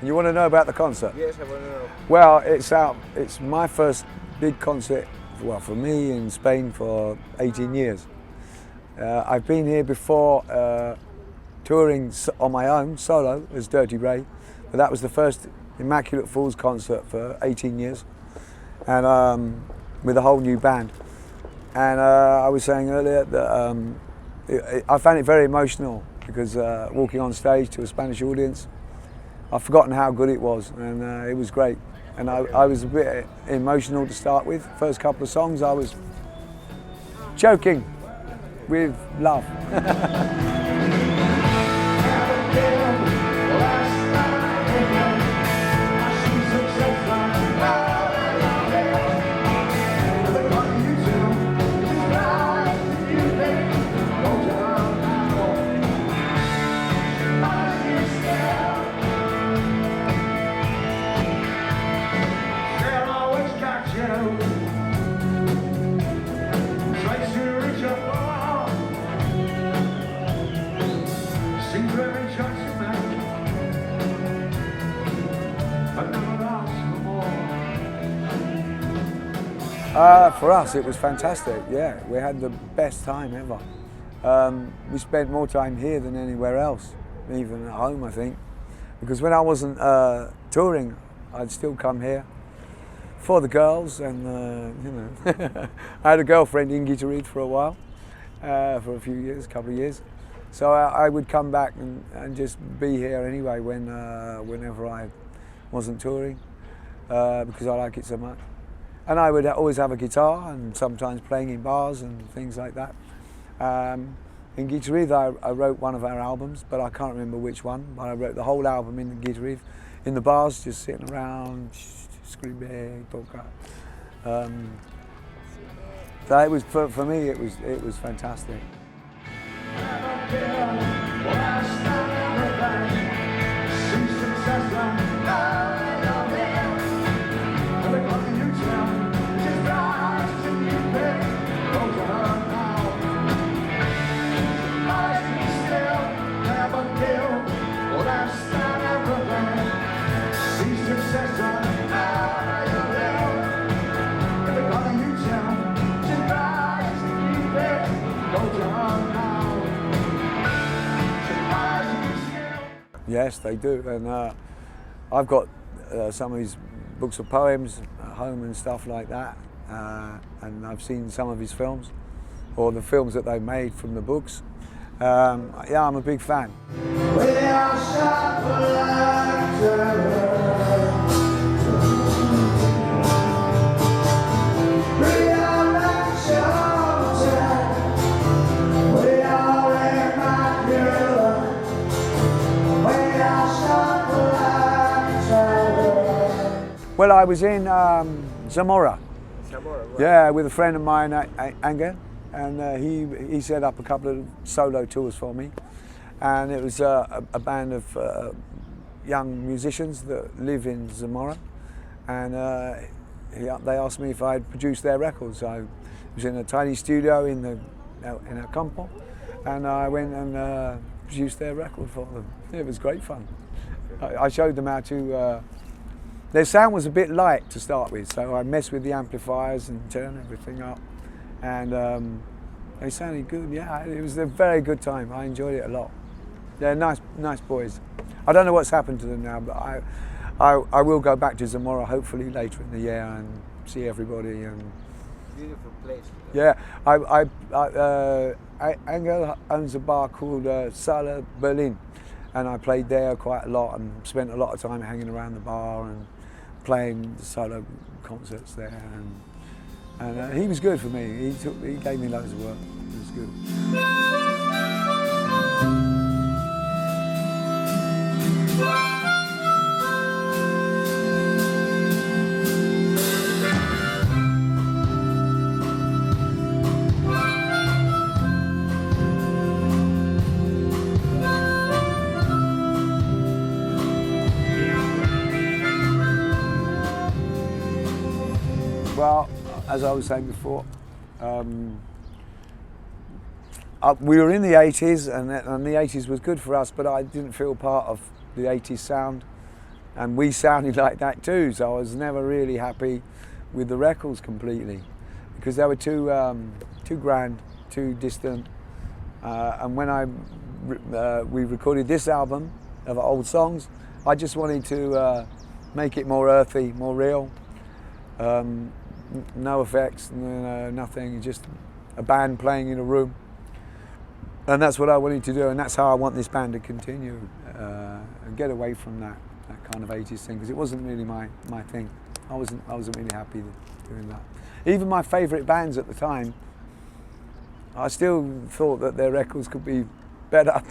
You want to know about the concert? Yes, I want to know. Well, it's my first big concert, well, for me in Spain for 18 years. I've been here before touring on my own, solo, as Dirty Ray, but that was the first Immaculate Fools concert for 18 years, and with a whole new band. And I was saying earlier that I found it very emotional because walking on stage to a Spanish audience, I've forgotten how good it was, and it was great. And I was a bit emotional to start with. First couple of songs I was choking with love. For us, it was fantastic. Yeah, we had the best time ever. We spent more time here than anywhere else, even at home, I think, because when I wasn't touring, I'd still come here for the girls, and you know, I had a girlfriend in Guitarid for a while, for a few years, couple of years. So I would come back and just be here anyway whenever I wasn't touring, because I like it so much. And I would always have a guitar and sometimes playing in bars and things like that. In Guitarid, I wrote one of our albums, but I can't remember which one. But I wrote the whole album in Guitarid, in the bars, just sitting around, screaming, talking. So it was for me. It was fantastic. Yes, they do, and I've got some of his books of poems at home and stuff like that, and I've seen some of his films, or the films that they made from the books. Yeah, I'm a big fan. Well, I was in Zamora. Right. Yeah, with a friend of mine, Angel, and he set up a couple of solo tours for me, and it was a band of young musicians that live in Zamora, and they asked me if I'd produce their records. I was in a tiny studio in a campo, and I went and produced their record for them. It was great fun. I showed them how to. Their sound was a bit light to start with, so I messed with the amplifiers and turned everything up, and they sounded good. Yeah, it was a very good time. I enjoyed it a lot. They're nice boys. I don't know what's happened to them now, but I will go back to Zamora hopefully later in the year and see everybody. And beautiful place. yeah, Angel owns a bar called SALA Berlin, and I played there quite a lot and spent a lot of time hanging around the bar and playing solo concerts there, and he was good for me. He gave me loads of work. It was good. as I was saying before, we were in the 80s, and the 80s was good for us, but I didn't feel part of the 80s sound, and we sounded like that too, so I was never really happy with the records completely, because they were too grand, too distant, and when we recorded this album of old songs, I just wanted to make it more earthy, more real, no effects, nothing, just a band playing in a room. And that's what I wanted to do, and that's how I want this band to continue, and get away from that kind of 80s thing, because it wasn't really my thing. I wasn't really happy doing that. Even my favourite bands at the time, I still thought that their records could be better.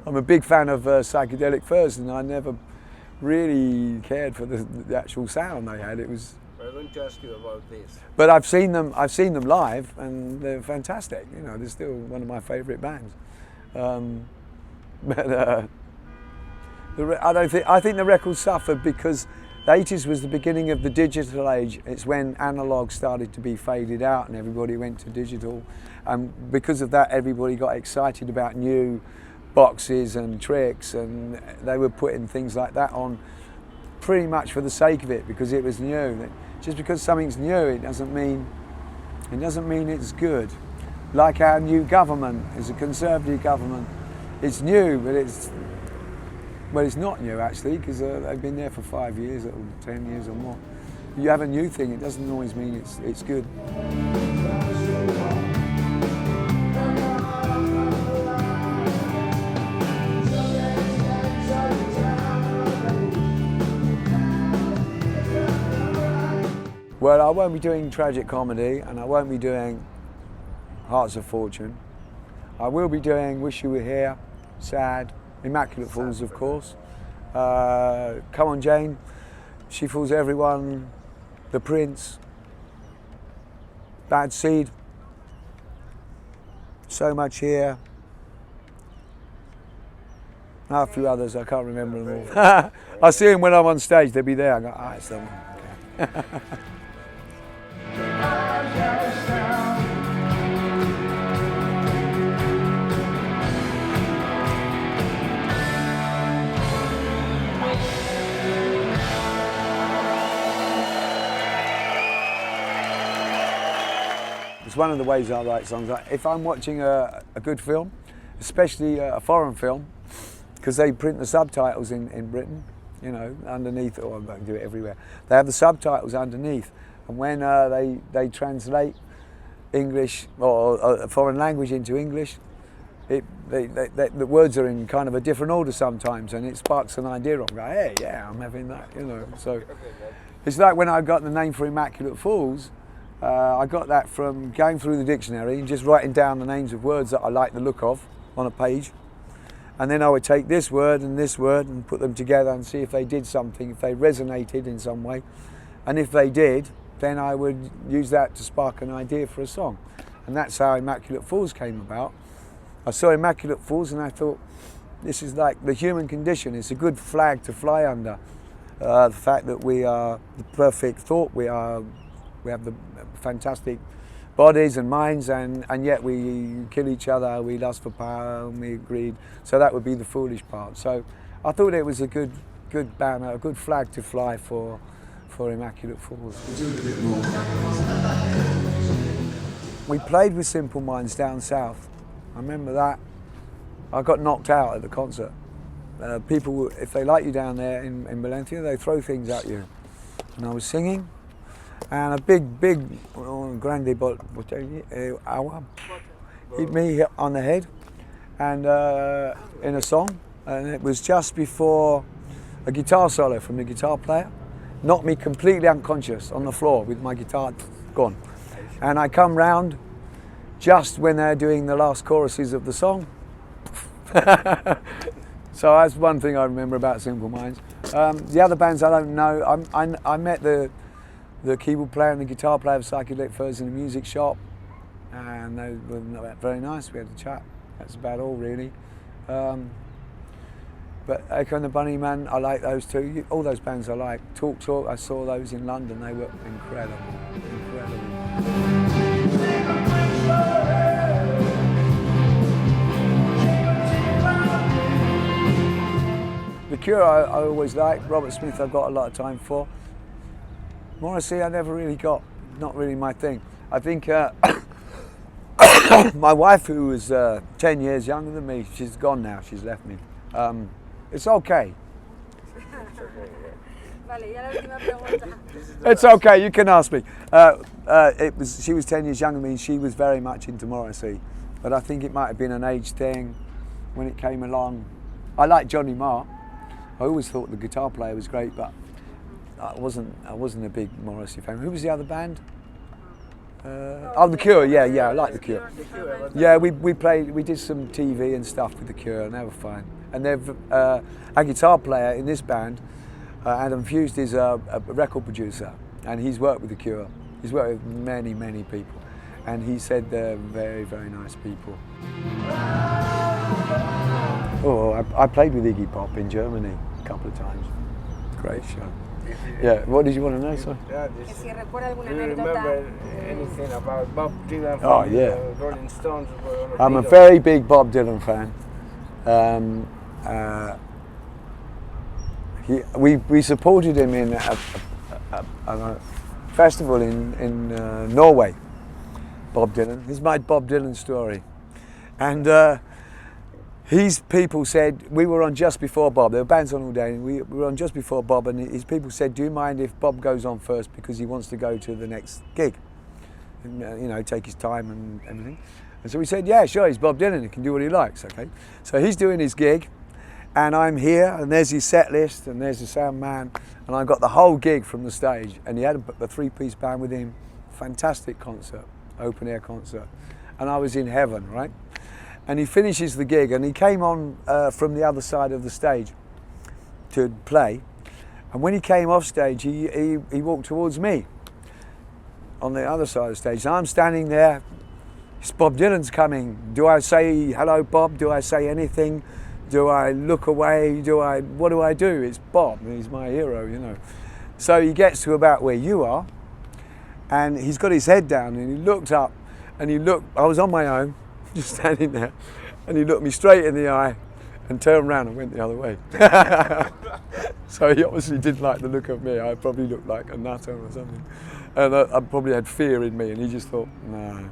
I'm a big fan of Psychedelic Furs, and I never really cared for the actual sound they had. It was. I'm going to ask you about this. But I've seen them live, and they're fantastic. You know, they're still one of my favourite bands. I think the record suffered because the 80s was the beginning of the digital age. It's when analog started to be faded out, and everybody went to digital. And because of that, everybody got excited about new boxes and tricks, and they were putting things like that on pretty much for the sake of it, because it was new. Just because something's new, it doesn't mean it's good. Like our new government is a Conservative government. It's new, but it's not new actually, because they've been there for 5 years or 10 years or more. You have a new thing, it doesn't always mean it's good. Well, I won't be doing tragic comedy, and I won't be doing Hearts of Fortune. I will be doing Wish You Were Here, sad, Immaculate Fools, of course. On Jayne, She Fools Everyone, The Prince, Bad Seed, So Much Here. A few others, I can't remember them all. I see them when I'm on stage, they'll be there. I go, it's that one. Okay. It's one of the ways I write songs. If I'm watching a good film, especially a foreign film, because they print the subtitles in Britain, you know, underneath, or I don't do it everywhere. They have the subtitles underneath, and when they translate English or a foreign language into English, the words are in kind of a different order sometimes, and it sparks an idea. I'm going, hey, yeah, I'm having that, you know. So it's like when I got the name for Immaculate Fools. I got that from going through the dictionary and just writing down the names of words that I like the look of on a page. And then I would take this word and put them together and see if they did something, if they resonated in some way. And if they did, then I would use that to spark an idea for a song. And that's how Immaculate Fools came about. I saw Immaculate Fools and I thought, this is like the human condition. It's a good flag to fly under. The fact that we are the perfect thought, we have the fantastic bodies and minds, and yet we kill each other, we lust for power, and we greed. So that would be the foolish part. So I thought it was a good banner, a good flag to fly for Immaculate Fools. We played with Simple Minds down south. I remember that. I got knocked out at the concert. People, if they like you down there in Valencia, they throw things at you. And I was singing, and a big grande agua hit me on the head, and in a song, and it was just before a guitar solo from the guitar player knocked me completely unconscious on the floor with my guitar gone. And I come round just when they're doing the last choruses of the song. So that's one thing I remember about Simple Minds. The other bands I don't know. I met the keyboard player and the guitar player of Psychedelic Furs in a music shop, and they were very nice. We had a chat. That's about all really. But Echo and the Bunnymen, I like those too. All those bands I like. Talk, I saw those in London. They were incredible, incredible. The Cure I always liked. Robert Smith I've got a lot of time for. Morrissey I never really got. Not really my thing. I think my wife, who was 10 years younger than me, she's gone now. She's left me. It's okay. It's okay, you can ask me. She was 10 years younger than me, and she was very much into Morrissey. But I think it might have been an age thing when it came along. I like Johnny Marr. I always thought the guitar player was great, but I wasn't a big Morrissey fan. Who was the other band? The Cure. Yeah, I like the Cure. Yeah, we did some TV and stuff with the Cure, and they were fine. And they've our guitar player in this band, Adam Fused, is a record producer, and he's worked with the Cure. He's worked with many people, and he said they're very, very nice people. Oh, I played with Iggy Pop in Germany a couple of times. Great show. Yeah, what did you want to know, sorry? Do you remember anything about Bob Dylan from Oh, yeah. Rolling Stones? I'm a very big Bob Dylan fan. We supported him in a festival in Norway. Bob Dylan. This is my Bob Dylan story, and his people said, we were on just before Bob. There were bands on all day, and we were on just before Bob, and his people said, do you mind if Bob goes on first because he wants to go to the next gig, and, you know, take his time and everything. And so we said, yeah, sure, he's Bob Dylan, he can do what he likes, okay? So he's doing his gig, and I'm here, and there's his set list, and there's the sound man, and I got the whole gig from the stage, and he had a three-piece band with him. Fantastic concert, open air concert, and I was in heaven, right? And he finishes the gig, and he came on from the other side of the stage to play, and when he came off stage, he walked towards me on the other side of the stage. And I'm standing there. It's Bob Dylan's coming. Do I say hello, Bob? Do I say anything? Do I look away? What do I do? It's Bob. He's my hero, you know. So he gets to about where you are, and he's got his head down, and he looked up, and I was on my own, just standing there, and he looked me straight in the eye and turned around and went the other way. So he obviously didn't like the look of me. I probably looked like a nutter or something. And I probably had fear in me, and he just thought, nah.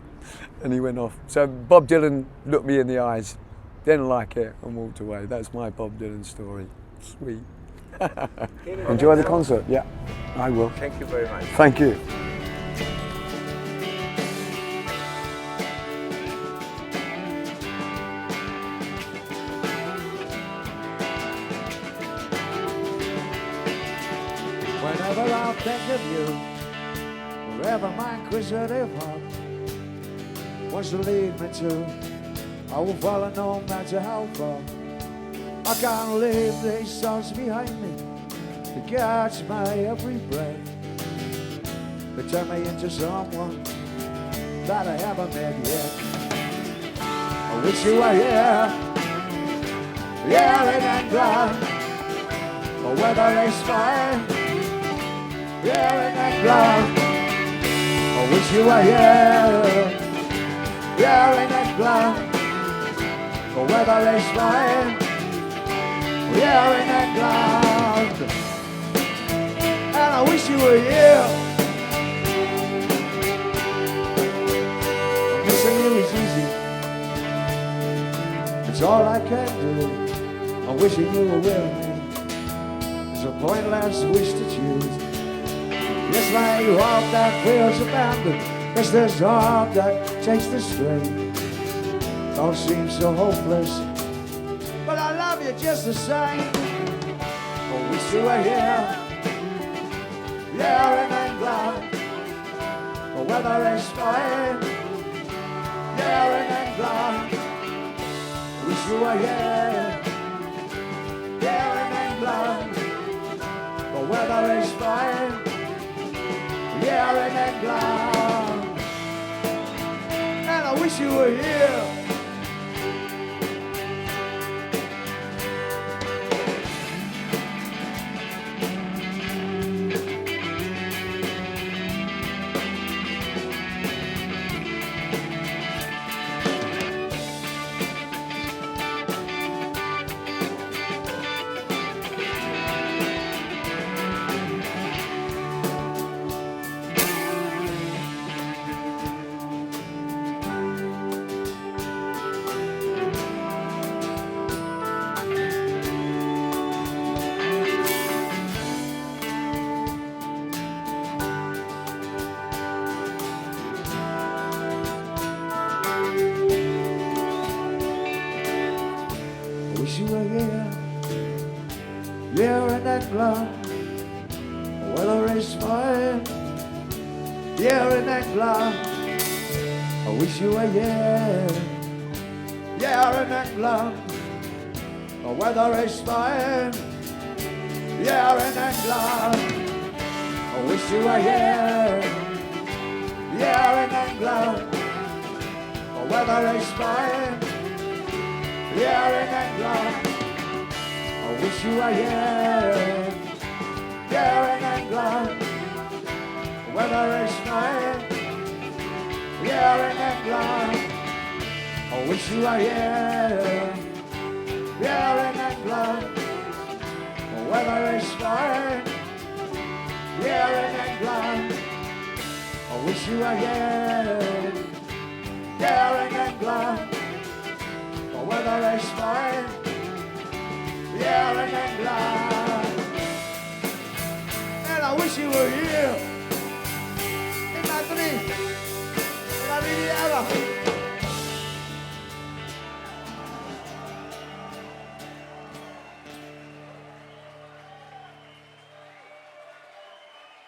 And he went off. So Bob Dylan looked me in the eyes, didn't like it, and walked away. That's my Bob Dylan story. Sweet. Enjoy the concert. Yeah, I will. Thank you very much. Thank you. Whenever I think of you, wherever my inquisitive heart wants to lead me to, I will follow no matter how far. I can't leave these thoughts behind me to catch my every breath. They turn me into someone that I haven't met yet. I wish you were here, yelling and glad, but weather is fine. Yelling and glad, I wish you were here. Yelling and glad, the weather is fine. Yelling and glad, and I wish you were here. Missing you is easy, it's all I can do. I'm wishing you were with me, it's a pointless wish to choose. Yes, like heart that feels abandoned. Yes, there's heart that takes the strain. It all seems so hopeless, but I love you just the same. I wish you were here, yelling and glad. The weather is fine, yelling and glad. I wish you were here, yelling and glad. The weather is fine, yelling and glad, and I wish you were here. wish you were here. Here in England, weather is fine. Here in England, I wish you were here. Here in England, the weather is fine. Here in England, I wish you were here. Here in England, the weather is fine. Here in England, I wish you were here. Here in England, the weather is fine. Here in England, I wish you were here. Here in England, the weather is fine. Here in England, I wish you were here. Here in England, the weather is fine. Here in England, and I wish you were here.